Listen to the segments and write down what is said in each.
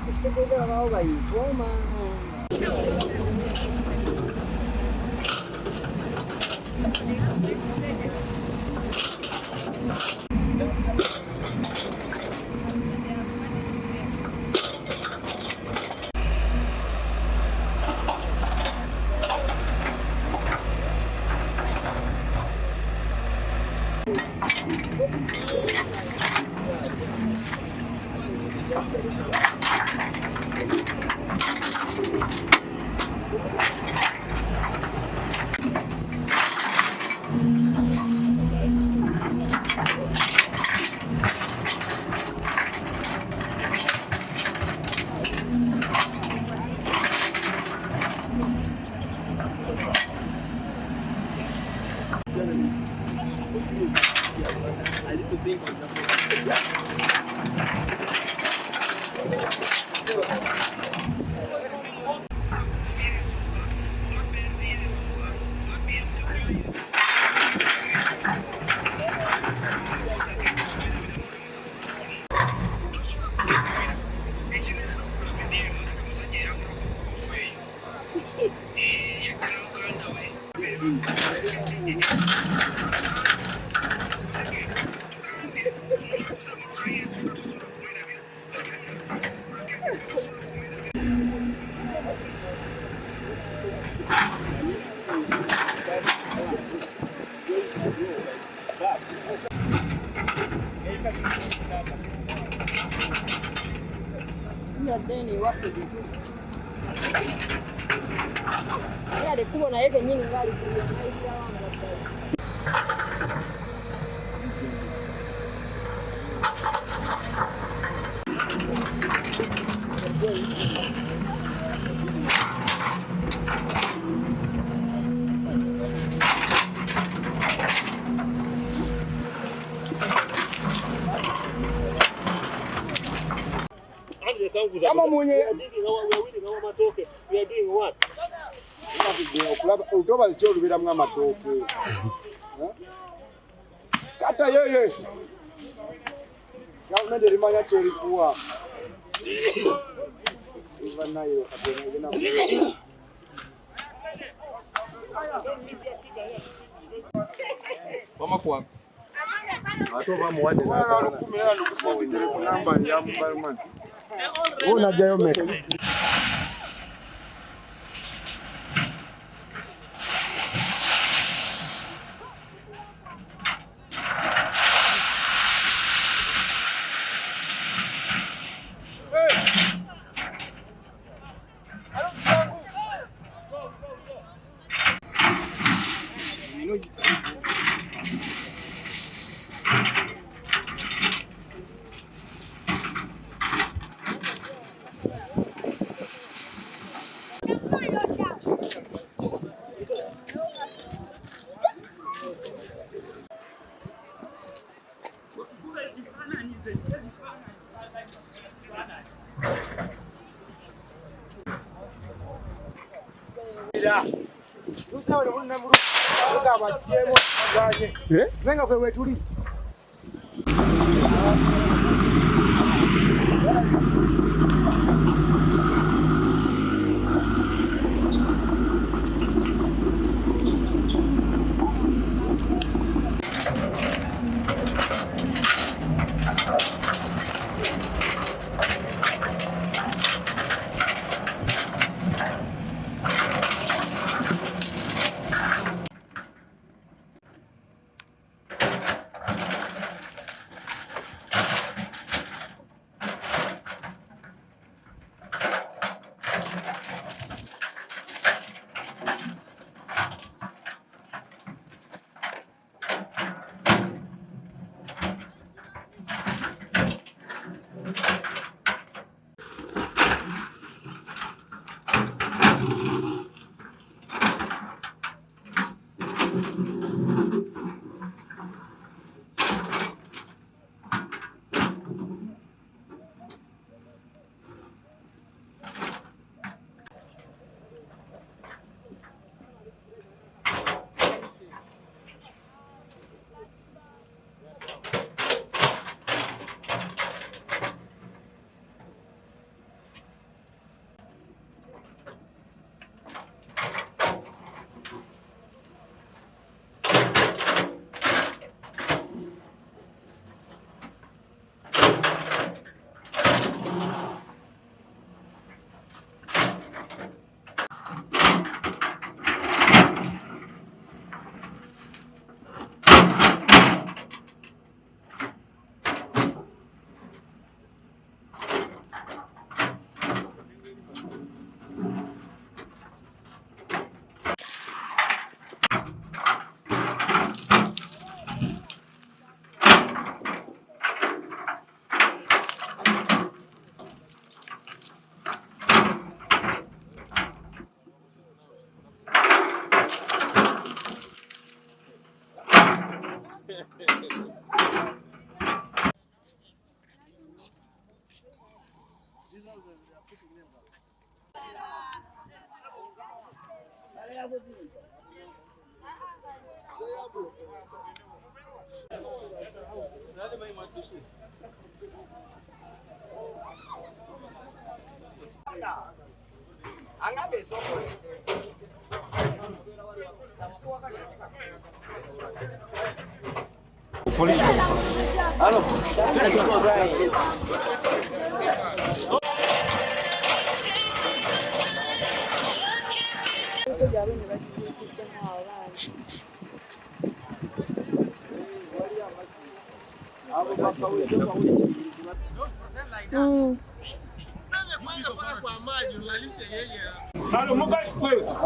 Questa cosa la va in forma. Deni wapo jitu. Ya de kubwa na yeke nyingi ngali kulia maisha wangu labda. Kama mwenye utoba zicho lubira mwa matoke kata yeye gavumenti erimanya kyerikuwa ivanayo Wamakuwa atoba muwade na kumira ndukusindikire ku namba ya mbalman unajayo meka venga kwewe tuli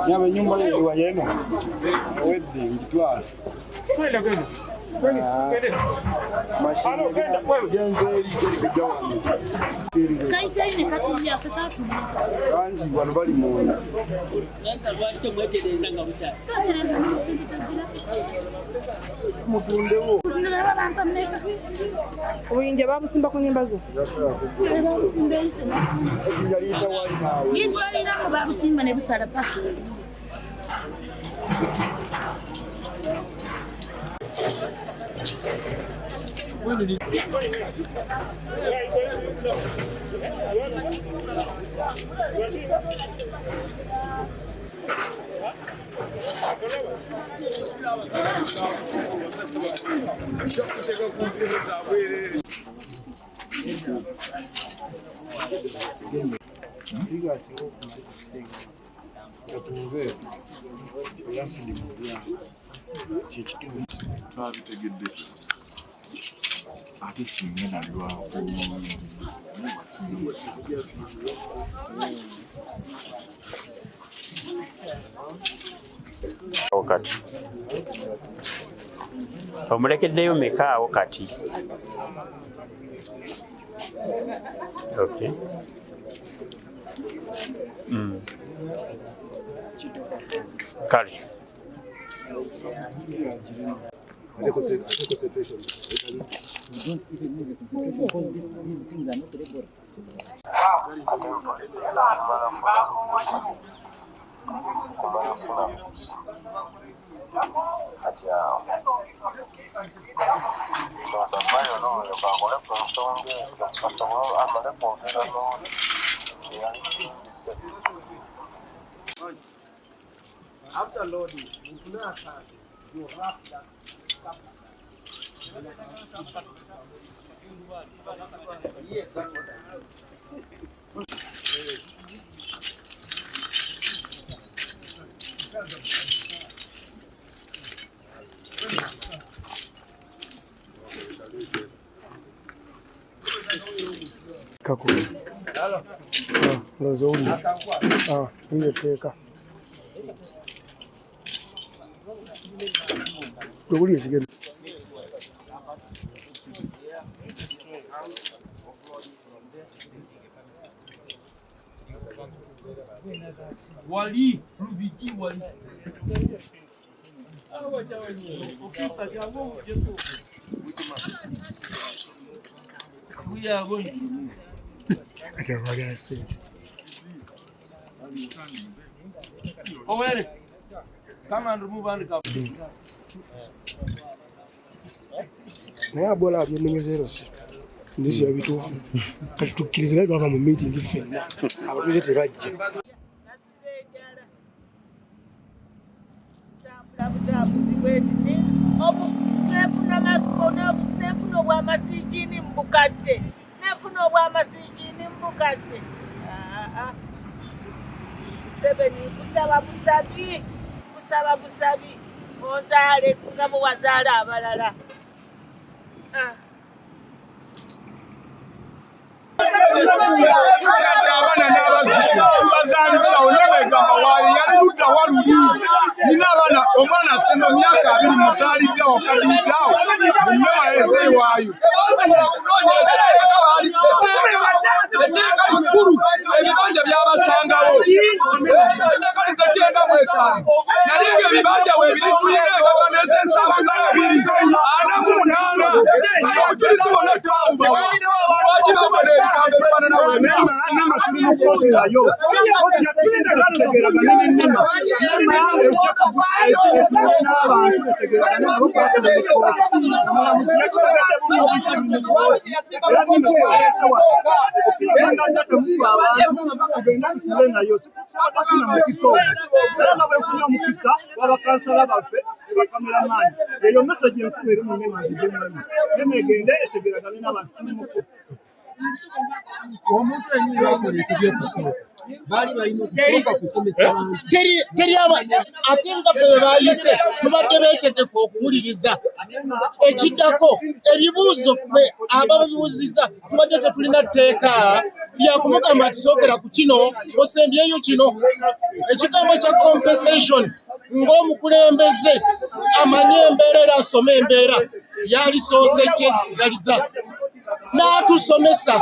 Nyama nyumba ile wa yenu. Wedding kitwala. Kwenda. Mashine jenzo ili kigawani. Kaitaine katulia katatu. Kanji bano bali mu. Nanta lwakite mwetereza nga bukyali. Mutundewo. Obuyinja babusimba ku nyumba zo. Ngitwalira babusimba ne busala pasi. Ate simena lwa wakati omulekeddeyo mekaawo kati. Okay. Kale after loading, you wrap that. Yes, that's what Kakuli. Lozo uli. Ile teka. Kakuli esigeni. Wali, Rubiki Wali. Officer Jago, we are going to move. Oh, where? Come and remove and come. Naye abola abyemenyezero si ndizo ebituufu kati tukkiriza bava mu meeting ffenna abatuuze tebajja. Nefuna obw'amasiikini mbukadde. Nefuna obw'amasiikini mbukadde. Museveni kusaba busabi. Kusaba busabi. Ozaale nga bwe wazaala abalala. Abaana n'abazaalibwa onabegamba waali yali ludda waluli nina abaana omwana asemba myaka 2 muzaalibwawo kadiyidaawo emmema ezewaayo basobola kunoonyereza eka baali etteeka likulu ebibanja byabasangawo etteeka lizekyenda mu ekaali naye ebyo ebibanja weebirifulira engagano ez'ensanvu 48 obujulizi bonna twabubawa lwaki bakola ebigambo ebifaanana bwe n'amatuli mu kkooti nayo kkooti yatusinda etegeragane n'ennema nawe ojja kutegeragana n'abantu etegeragane nabo kwatula omulamuzi yakitegedde bulungi era nino twaleese wano okugenda nja temuba abantu tugenda tutule nayo sikutwala kuna mukisa ogwo era nga bwefunye omukisa wabakansala baffe bakameramaani eyo meseji enkulu eri mu nnema nzigemanyi nnema egende etegeragane n'abantu tumuko omuntu yennyini bakoleese byokusooka baali balina kusomesa teri ate nga bwe baayise tubadde beetegefu okuwuliriza ekiddako ebibuuzo ffe ababibuuziza tubadde tetulina tteeka lya kumugamba atisookera ku kino osembyeyo kino ekigambo kya compensation ng'omukulembeze amanye embeera era asome embeera yalisoose kyesigaliza n'atusomesa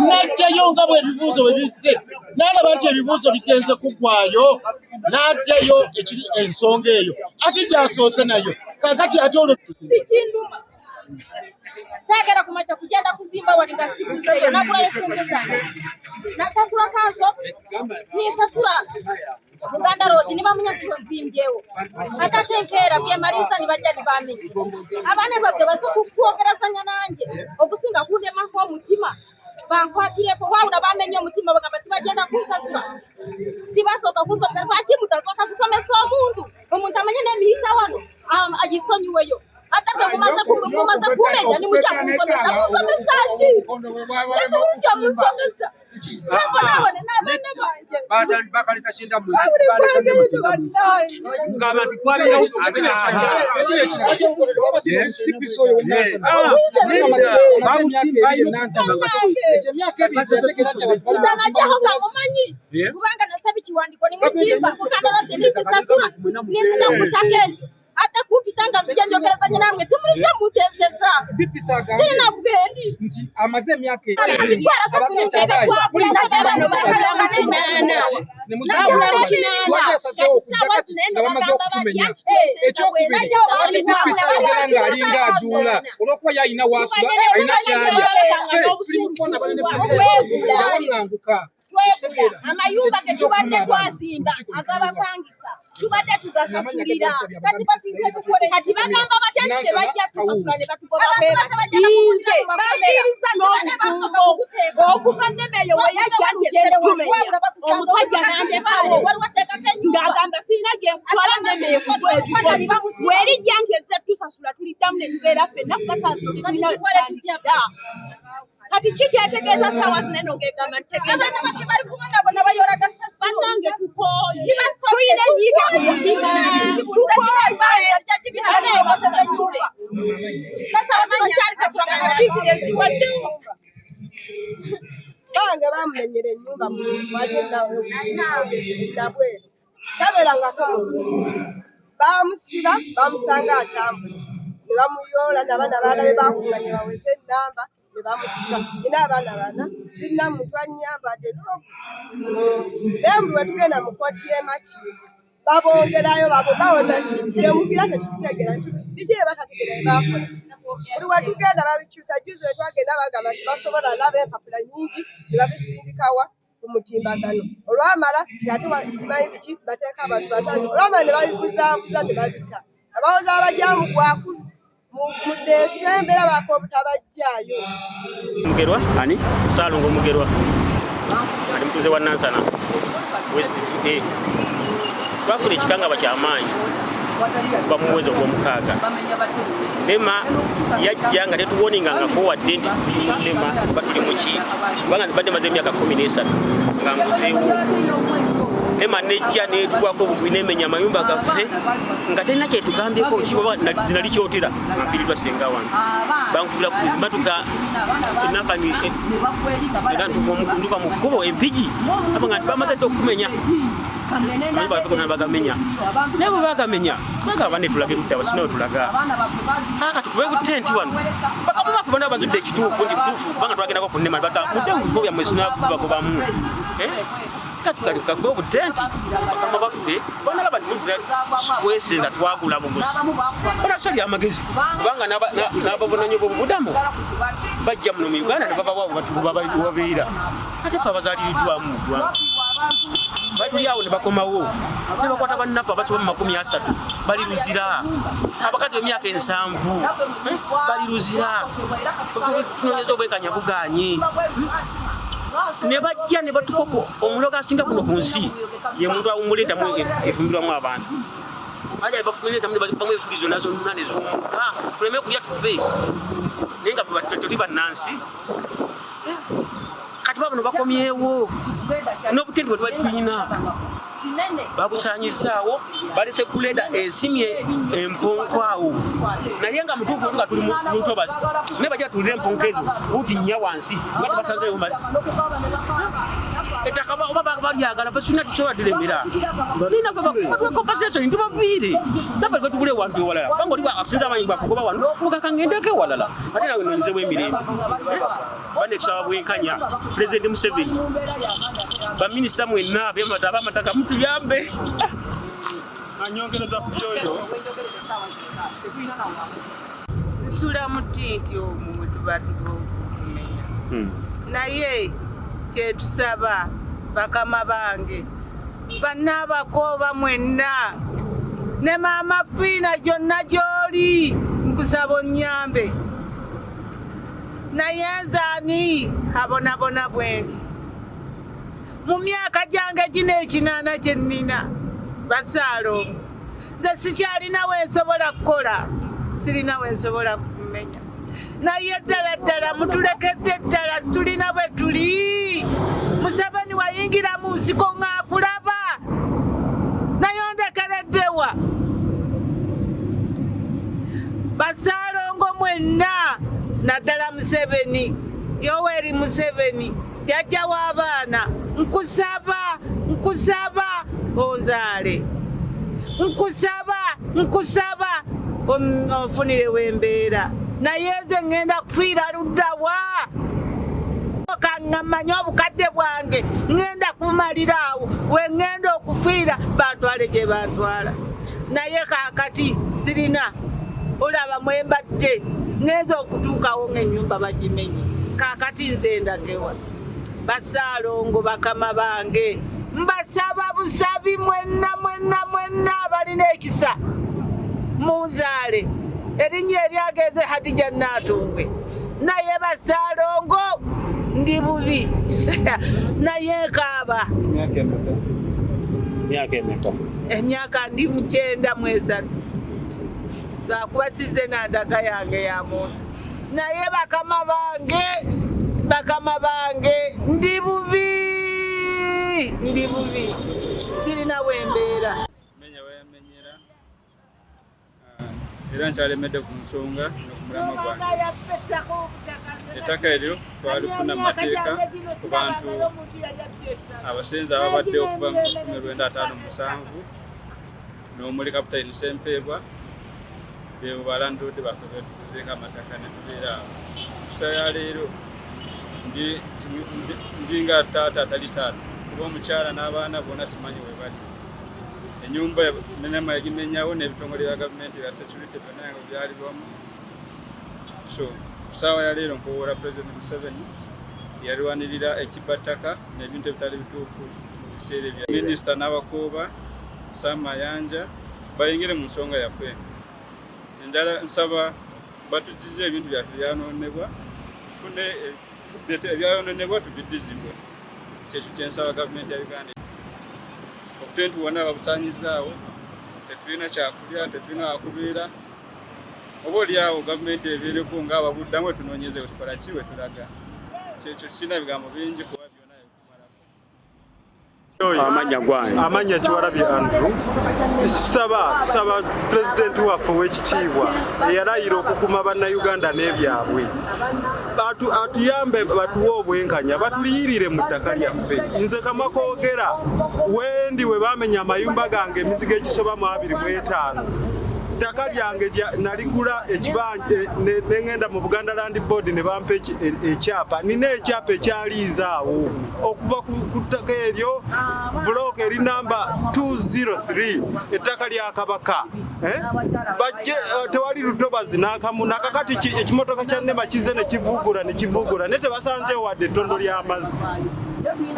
n'ajjayo nga bw'ebibuuzo bwe bizze n'alaba nti ebibuuzo bigenze kuggwayo n'addayo ekiri ensonga eyo ate gy'asoose nayo kaakati ate olwo sikinduma saagera kumaca kugenda kuzimba wali nga sikuseeyo nagulayo sente zange nasasula kanso ninsasula Buganda Road nibamunya tuzimbyewo ate enkeera byemaliza nibajja nibamenya abaana babwe baze kukwogerezanya nange okusinga kundemako omutima bankwatireko wawula bamenye omutima bagamba tibagenda kunsasula tibasooka kunsomesa lwaki mutasooka kusomesa omuntu amanye n'emiyita wano agisonyiweyo ate bwe mumaze kumenya nimujja kunsomesa munsomesaki temujja munsomesa bakaleta kinda mu kubanga nasabi kiwandiko nimukimba mukandala tenisasula ninzija kutakeni ate kupitanga nzija njogerezanya namwe temulija mutezeza sirina bwendi amaze emyaka alinga aduula olwokuba yalina wasula alina kyalya wanganguka amayumba getubadde twazimba agabapangisa tubadde tugasasulira kati bagamba batya nti tebajja tusasula ne batugobainze bakkiriza n'obukungo okuva nnemeyo we yajja nti ezettumenya omusajja nandekaawo ng'agamba sirina gye nkutwala nnemeyo kugwetuko werijja nti ezettusasula tuliddamu ne tubeera ffenna kubasatulina kati ki kyetegeeza ssaawa zinene ogegamba ntegenda bannange tukooye tulina nyiga ku mutima bange bamumenyera ennyumba nabweru tabeeranga kamukuti bamusiba bamusanga atambula ne bamuyoola n'abaana baalabe bakunganye baweze ennamba bamusiba nina abaana bana sirina muntu annyambadde n'embulu bwe tugenda mu kkooti y'Emakindi babongerayo bawoza byemugira tetukutegeera nti biki bye batategeera bye baakola buli we tugenda babikyusa juzi we twagenda bagamba nti basobola laba empapula nnyingi ne babisindikawa ku mutimbagano olwamala ate simanyi biki bateeka abantu batano olwamala ne babibuzaabuza ne babita abawoza abajjamu gwakulu mu Desemba era baako obutabajjaayo. Mugerwa ani Saalongo Mugerwa ali mutuuze wa Nansana West A twakula ekikangaba ky'amaanyi kuva mu mwezi ogw'omukaaga Lema yajja nga tetuwoningangako wadde nti Lema tuli muki kubanga badde maze emyaka 13 nga nguzeewo Lema nejja netugwako obugwi nemenya amayumba gaffe nga terina kyetugambyeko kiba zinali kyotera ampirirwa senga wange bankubira ku matuka enafami era ntuka mu kkubo empigi abanga bamaze okumenya amayumba gaffe gonna bagamenya naye bwe bagamenya bagamba netulage ludda basinawe tulaga aka tukube ku tenti wano bakamumaku bana bazudde ekituufu nti butuufu kubanga twagendako ku nnema baga mudde mu bifo byammwe sinabagobamu katukalika gwe obutenti bakama baffe banalaba ntimuvuna twese nga twagula buguzi banasolya amagezi kubanga n'ababonanyi b'obubudamu bajja muno mu Uganda ne baba waabo babeera ate fe abazaaliriddwamu ggwanga tuli awo ne bakomawo ne bakwata bannaffe abasoba mu 30 bali luzira abakazi b'emyaka 7 bali luzira tunoonyeza obwekanya buganye ne bajja ne batukoko omuloga asinga kuno ku nsi ye muntu awumuleetamu efumbirwamu abantu aja bafumileetamu bamwe efulizo nazo nane z'omuntu tuleme kulya tufe naye nga tuli bannansi kati babano bakomyewo n'obutende bwe tubali tulina babusanyizaawo balese kuleda esimye emponko awo naye nga mutuufu nga tuli mu ntobazi ne bajja tulira emponko ezo fuuti nnya wansi nga tubasanzeewo mazzi ettaka oba balyagala basuna tisobola diremera nina compensation tubaviire nabali batugule wantu ewalala banga oli akusinza amanyi bakugoba wano mugakangendeko ewalala ate nawe nonyezebwa emirembe bane tusaba bwenkanya President Museveni baminisita mwenna abamataka mutuyambe anyongereza kuyoyo nsula mutinti omwo mwe tuba tukumenya naye kyetusaba bakama bange bannabakooba mwenna ne maama fiina gyonna gy'oli nkusaba onnyambe naye nzaani abonabona bwe nti mu myaka gyange gino 8 kye nnina basaalo nze sikyalina wensobola kukola sirina wensobola kumenya naye ddala mutulekedde ddala situlina bwe tuli Museveni wayingira mu nsiko ng'akulaba naye ondekereddewa basaalongo mwenna naddala Museveni Yoweri Museveni jjajja w'abaana nkusaba onzaale nkusaba onfunire w'embeera naye nze ŋŋenda kufiira luddawa kaŋŋamanya obukadde bwange ŋŋenda kumalira awo we ŋŋenda okufiira bantwale gye bantwala naye kaakati sirina olaba mwembadde ŋŋenza okutuukawo ng'ennyumba bagimenye kaakati nze ndagewa basaalongo bakama bange mbasaba busabi mwenna abalina ekisa munzaale erinnya eryageze Hadija Naatungwe naye basaalongo ndi bubi naye nkaaba emyaka ndi 93 lwakuba size nandaga yange ya muntu naye bakama bange ndi bubi sirina wembeera era nkyalemedde ku nsonga n'okumulama gwange ettaka eryo twalifuna mu mateeka ku bantu abasenze ababadde okuva mu 1957 n'omuli Kapitaani Ssempeebwa beebo balandudde baffe betukuzenga amataka ne tubeera awo kusa ya leero ndi nga taata atali taata kuba omukyala n'abaana bonna simanyi we bali enyumba nenema yagimenyawo n'ebitongole bya gavumenti bya security byonna nga byali bwamu so kusaawa ya leero nkowoola President Museveni yalwanirira ekibbattaka n'ebintu ebitali bituufu mu biseera ebya minisita n'abakooba Sam Mayanja bayingire mu nsonga yaffe njala nsaba batugize ebintu byaffe byanonebwa tufune ebyayononebwa tubiddizibwe kyekyo kyensaba gavumenti ya Uganda obutentu bwonna babusanyizaawo tetulina kyakulya tetulina wakubeera oba oliawo gavumenti ebeereko ng'ababuddamu wetunoonyeze wetukola ki wetulaga kyekyo kisina bigambo bingi kuba byonna amanya Kiwalabye Andrew tusaba pulezidenti waffe ow'ekitiibwa eyalayira okukuuma bannayuganda n'ebyabwe atuyambe batuwe obwenkanya batuliyirire mu ttaka lyaffe nze Kamakoogera wendi we baamenya amayumba gange emizigo egisoba mu 25 ttaka lyange naligula ekibanja neŋŋenda mu Buganda Land Board ne bampa ekyapa nina ekyapa ekyaliizaawo okuva ku ttaka eryo bulooka eri namba 203 ettaka lya Kabaka bajje tewali lutobazi n'akamu nakakati ekimotoka kya Nema kize ne kivuugula ne tebasanzeewo wadde ettondo ly'amazzi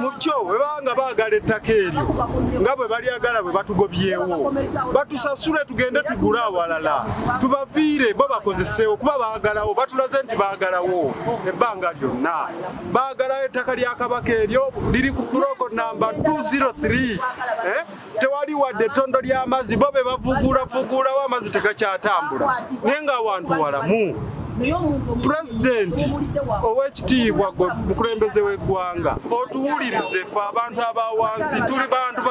mukyo bwe banga baagala ettaka eryo nga bwe balyagala bwe batugobyewo batusasule tugende tugule awalala tubaviire bo bakozeseewo kuba baagalawo batulaze nti baagalawo ebbanga lyonna baagalawo ettaka lya Kabaka eryo liri ku buloko namba 203 tewali wadde ettondo ly'amazzi bo be bavugulawugulawo amazzi tegakyatambula naye ng'awantu walamu Pulezidenti ow'ekitiibwa gwe mukulembeze w'eggwanga otuwulirize ffe abantu abawansi tuli bantu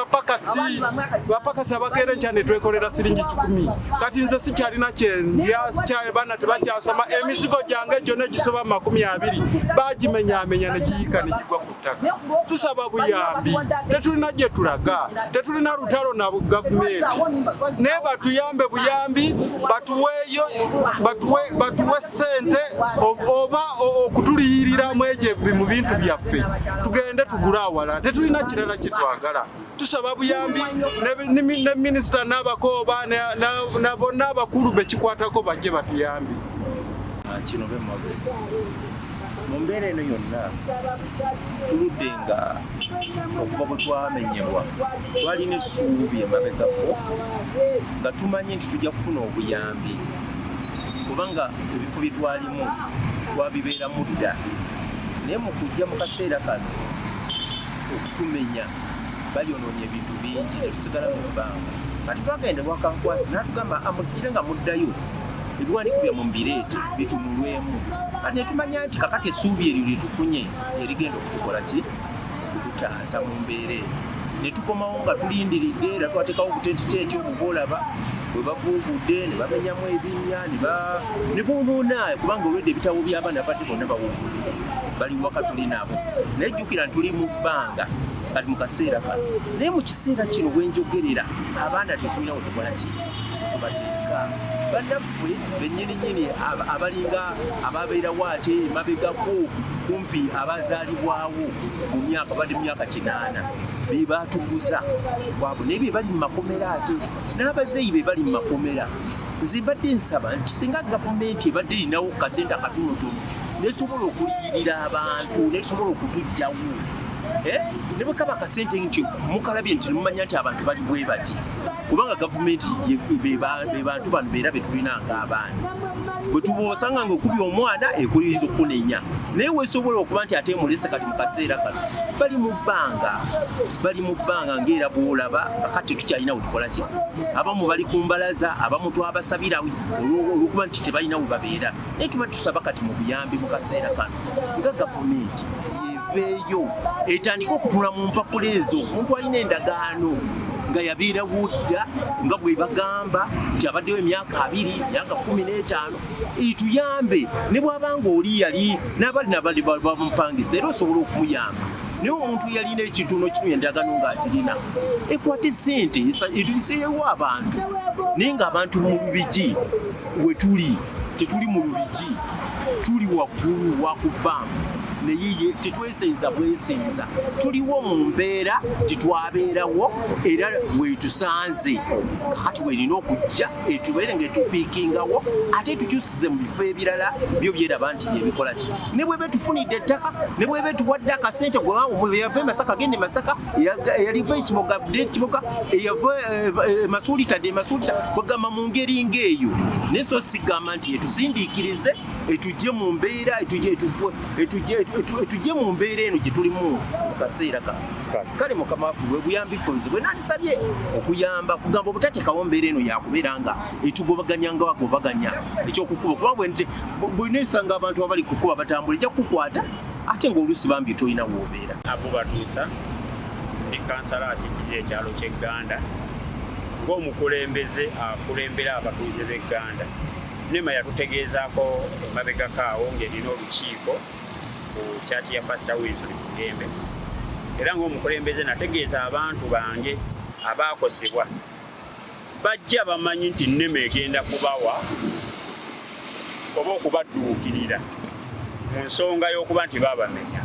bapakasi abakeera enkya ne twekolera siringi 10 kati nze sikyalina kyendya sikyali baana tebakyasoma emizigo gyange gyonna egisoba 20 bagimenyaamenya ne giyika ne gigwa ku ttaka tusaba buyambi tetulina gye tulaga tetulina lutalo na gavumenti naye batuyambe buyambi batuweeyo batuwe sente oba okutuliyiriramu egyo mu bintu byaffe tugende tugule awalala tetulina kirala kitwagala tusaba buyambi ne minisita n'abakooba na bonna abakulu bekikwatako bajje batuyambi kino be Moses mu mbeera eno yonna tuludde nga okuva bwe twamenyebwa twalina essuubi emabegako nga tumanyi nti tujja kufuna obuyambi kubanga ebifo bye twalimu twabibeeramu dda naye mu kujja mu kaseera kano okutumenya balyonoonye ebintu bingi ne tusigala mu bbanga kati twagenda bwakankwasi n'atugamba amugire nga muddayo ebiwandiiko byammwe mubireete bitunulwemu kati ne tumanya nti kakati essuubi eryo lye tufunye erigenda okutukola ki kututaasa mu mbeera eyo ne tukomawo nga tulindiridde era twateekawo obutentitenti obwo bw'olaba bwe bavuubudde ne bamenyamu ebinnya ne bunuuna kubanga olwedde ebitabo by'abaana bati bonna bawuubudde bali waka tuli nabo naye jjukira ntuli mu bbanga kati mu kaseera kano naye mu kiseera kino bwe njogerera abaana tetulina we tukola ki tubateeka bannaffe bennyininyini abalinga ababeerawo ate emabegako kumpi abazaalibwawo mu myaka badde myaka 8 be baatuguza wabwe naye be bali mu makomera ate n'abazeeyi be bali mu makomera nze mbadde nsaba nti singa gavumenti ebadde erinawo kasente akatonotono nesobola okuliyirira abantu nesobola okutujjawo ne bwe kaba kasente nti mukalabye nti mumanya nti abantu bali bwe bati kubanga gavumenti be bantu bano beera betulina ng'abaana bwe tubosanga ng'okubya omwana ekuliriza okunenya naye weesobola okuba nti ate mulese kati mu kaseera kano bali mu bbanga ng'era bw'olaba kakati tukyalina we tukola ki abamu bali ku mbalaza abamu twabasabira olw'okuba nti tebalina we babeera naye tuba tusaba kati mu buyambi mu kaseera kano nga gavumenti yeeveeyo etandika okutula mu mpapula ezo omuntu alina endagaano nga yabeerawo dda nga bwe bagamba nti abaddewo emyaka 2 myaka 15 ituyambe ne bw'abanga oli yali n'abali bamupangisa era osobola okumuyamba naye omuntu yalina ekintu kimu endagaano ng'agirina ekwate sente etuliseewo abantu naye ng'abantu mu lubigi we tuli tetuli mu lubigi tuli waggulu wa ku bbanga naye tetwesenza bwesenza tuliwo mu mbeera titwabeerawo era wetusanze kati werina okujja etubeere ng'etupiikingawo ate tukyusize mu bifo ebirala byo byeraba nti ebikola ki ne bwebe tufunidde ettaka ne bwebe tuwadde akasente yava emasaka agende masaka eyaliva ekimoga eyava emasuulita kwegamba mu ngeri ng'eyo naye so sigamba nti etusindiikirize etujje mu mbeera etujje mu mbeera eno gye tulimu mu kaseera kano kale mukama waffe bwe buyambi ffe bwe nandisabye okuyamba kugamba obutateekawo mbeera eno yakubeera nga etugobaganya nga bagobaganya ekyokukuba kubanga bwe nesanga abantu abali kukuba batambula ejja kukukwata ate ng'oluusi bambi tolina woobeera abo batuusa ndi kansala akijjira ekyalo ky'egganda ng'omukulembeze akulembera abatuuze b'egganda nema yatutegeezaako emabegakaawo ng'erina olukiiko ku kyati ya Pastor Wilson Kugembe era ng'omukulembeze nategeeza abantu bange abaakosebwa bajja bamanyi nti nnema egenda kubawa oba okubadduukirira mu nsonga y'okuba nti baabamenya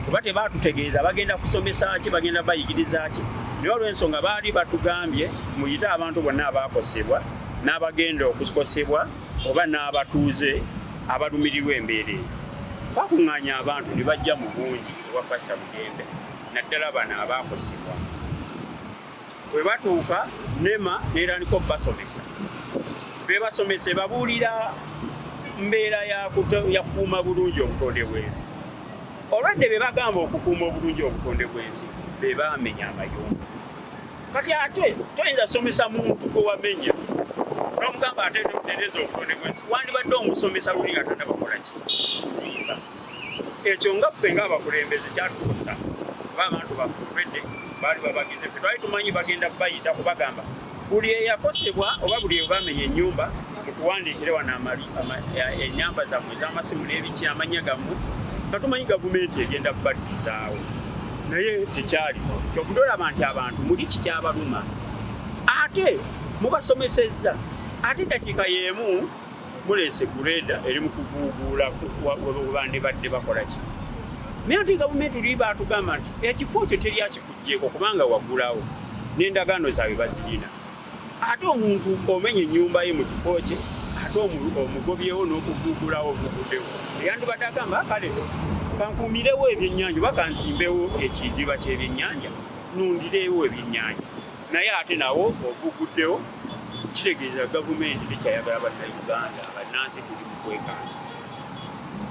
kuba tebaatutegeeza bagenda kusomesa ki bagenda bayigiriza ki naye olw'ensonga baali batugambye muyite abantu bonna abaakosebwa n'abagenda okukosebwa oba n'abatuuze abalumirirwa embeera eyo bakuŋŋaanya abantu ne bajja mu bungi ewa Pastor Kugembe naddala bano abaakosebwa bwe batuuka nema neerandika okubasomesa bebasomesa babuulira mbeera yakukuuma bulungi obutonde bw'ensi olwadde be bagamba okukuuma obulungi obutonde bw'ensi be baamenya amayumba kati ate toyinza somesa muntu gwe wamenya n'omugamba ate tutereza obutonde bw'ensi wandibadde omusomesa luli nga tannabakola ki singa ekyo nga ffe ng'abakulembeze kyatuusa oba abantu bafulwedde baali babagize ffe twali tumanyi bagenda bayita kubagamba buli eyakosebwa oba buli ebamenya ennyumba mutuwandiikire wano ennyamba zammwe ez'amasimu n'ebiki amanya gammwe nga tumanyi gavumenti egenda kubaddizaawo naye tekyaliwo kyokutolaba nti abantu muli kikyabaluma ate mubasomesezza ate dakiika y'emu muleese gureda eri mu kuvuuguula webandibadde bakola ki naye ate gavumenti luli baatugamba nti ekifo ekyo teri akikugjeeko kubanga waggulawo n'endagaano zaabwe bazirina ate omuntu omenya ennyumba ye mu kifo kye ate omugobyewo n'okuvuugulawo ovuguddewo eyandibadde agamba kale kankuumirewo ebyennyanja oba kanzimbewo ekidiba ky'ebyennyanja nundirewo ebyennyanja naye ate nawo ovuguddewo kitegeeza gavumenti tekyayagala bannayuganda bannansi tuli mu kwekanga